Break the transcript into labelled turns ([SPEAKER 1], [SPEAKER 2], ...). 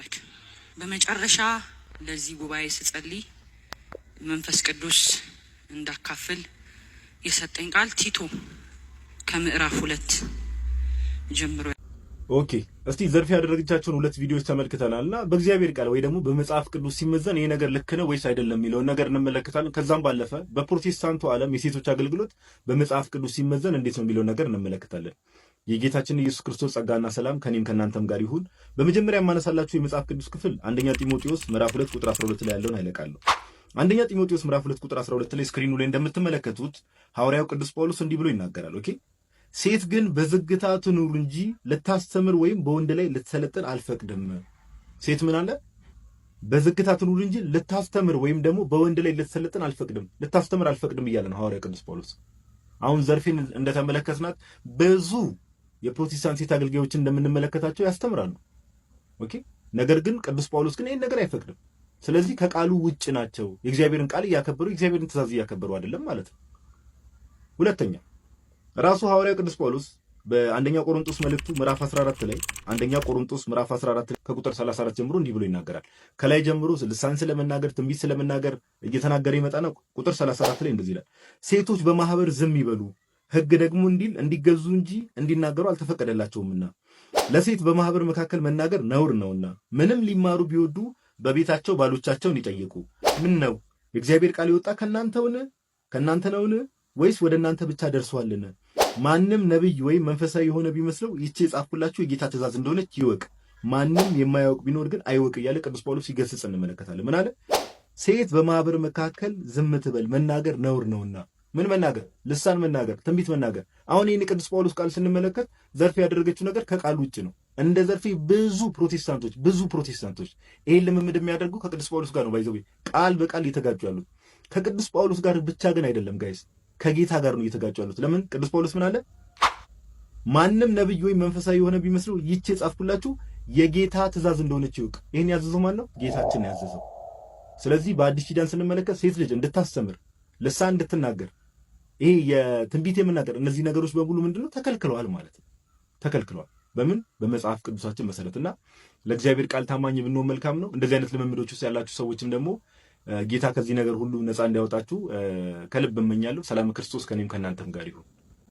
[SPEAKER 1] ይባረክ። በመጨረሻ ለዚህ ጉባኤ ስጸልይ መንፈስ ቅዱስ እንዳካፍል የሰጠኝ ቃል ቲቶ ከምዕራፍ 2 ጀምሮ።
[SPEAKER 2] ኦኬ እስቲ ዘርፍ ያደረገቻቸውን 2 ቪዲዮዎች ተመልክተናልና በእግዚአብሔር ቃል ወይ ደግሞ በመጽሐፍ ቅዱስ ሲመዘን ይሄ ነገር ልክ ነው ወይስ አይደለም የሚለውን ነገር እንመለከታለን። ከዛም ባለፈ በፕሮቴስታንቱ ዓለም የሴቶች አገልግሎት በመጽሐፍ ቅዱስ ሲመዘን እንዴት ነው የሚለውን ነገር እንመለከታለን። የጌታችን ኢየሱስ ክርስቶስ ጸጋና ሰላም ከኔም ከናንተም ጋር ይሁን። በመጀመሪያ የማነሳላችሁ የመጽሐፍ ቅዱስ ክፍል አንደኛ ጢሞቴዎስ ምዕራፍ 2 ቁጥር 12 ላይ ያለውን አይለቃለሁ። አንደኛ ጢሞቴዎስ ምዕራፍ 2 ቁጥር 12 ላይ ስክሪኑ ላይ እንደምትመለከቱት ሐዋርያው ቅዱስ ጳውሎስ እንዲህ ብሎ ይናገራል። ኦኬ ሴት ግን በዝግታ ትኑር እንጂ ልታስተምር ወይም በወንድ ላይ ልትሰለጥን አልፈቅድም። ሴት ምን አለ? በዝግታ ትኑር እንጂ ልታስተምር ወይም ደግሞ በወንድ ላይ ልትሰለጥን አልፈቅድም፣ ልታስተምር አልፈቅድም እያለ ነው ሐዋርያው ቅዱስ ጳውሎስ። አሁን ዘርፌን እንደተመለከትናት ብዙ የፕሮቴስታንት ሴት አገልጋዮችን እንደምንመለከታቸው ያስተምራሉ። ኦኬ ነገር ግን ቅዱስ ጳውሎስ ግን ይሄን ነገር አይፈቅድም። ስለዚህ ከቃሉ ውጭ ናቸው። የእግዚአብሔርን ቃል እያከበሩ የእግዚአብሔርን ትእዛዝ እያከበሩ አይደለም ማለት ነው። ሁለተኛ ራሱ ሐዋርያው ቅዱስ ጳውሎስ በአንደኛ ቆሮንቶስ መልእክቱ ምዕራፍ 14 ላይ አንደኛ ቆሮንቶስ ምዕራፍ 14 ከቁጥር 34 ጀምሮ እንዲህ ብሎ ይናገራል። ከላይ ጀምሮ ልሳን ስለመናገር ትንቢት ስለመናገር እየተናገረ ይመጣና ቁጥር 34 ላይ እንደዚህ ይላል፣ ሴቶች በማህበር ዝም ይበሉ፣ ሕግ ደግሞ እንዲገዙ እንጂ እንዲናገሩ አልተፈቀደላቸውምና፣ ለሴት በማህበር መካከል መናገር ነውር ነውና፣ ምንም ሊማሩ ቢወዱ በቤታቸው ባሎቻቸውን ይጠይቁ። ምን ነው የእግዚአብሔር ቃል የወጣ ከእናንተ ነውን? ወይስ ወደ እናንተ ብቻ ደርሷልን? ማንም ነብይ ወይም መንፈሳዊ የሆነ ቢመስለው ይህች የጻፍኩላችሁ የጌታ ትእዛዝ እንደሆነች ይወቅ፣ ማንም የማያውቅ ቢኖር ግን አይወቅ እያለ ቅዱስ ጳውሎስ ሲገስጽ እንመለከታለን። ምን አለ? ሴት በማህበር መካከል ዝም ትበል፣ መናገር ነውር ነውና። ምን መናገር? ልሳን መናገር፣ ትንቢት መናገር። አሁን ይህን ቅዱስ ጳውሎስ ቃል ስንመለከት ዘርፌ ያደረገችው ነገር ከቃል ውጭ ነው። እንደ ዘርፌ ብዙ ፕሮቴስታንቶች ይህን ልምምድ የሚያደርጉ ከቅዱስ ጳውሎስ ጋር ነው። ባይዘው ቃል በቃል እየተጋጩ ያሉት ከቅዱስ ጳውሎስ ጋር ብቻ ግን አይደለም ጋይስ፣ ከጌታ ጋር ነው እየተጋጩ ያሉት። ለምን? ቅዱስ ጳውሎስ ምን አለ? ማንም ነብይ ወይም መንፈሳዊ የሆነ ቢመስለው ይህች የጻፍኩላችሁ የጌታ ትእዛዝ እንደሆነች ይወቅ። ይህን ያዘዘው ማን ነው? ጌታችን ያዘዘው። ስለዚህ በአዲስ ኪዳን ስንመለከት ሴት ልጅ እንድታስተምር፣ ልሳን እንድትናገር፣ ይሄ የትንቢት የምናገር እነዚህ ነገሮች በሙሉ ምንድነው? ተከልክለዋል ማለት ነው። ተከልክለዋል። በምን? በመጽሐፍ ቅዱሳችን መሰረትና ለእግዚአብሔር ቃል ታማኝ ብንሆን መልካም ነው። እንደዚህ አይነት ልምምዶች ውስጥ ያላችሁ ሰዎችም ደግሞ ጌታ ከዚህ ነገር ሁሉ ነፃ እንዲያወጣችሁ ከልብ እመኛለሁ። ሰላም ክርስቶስ ከኔም ከእናንተም ጋር ይሁን።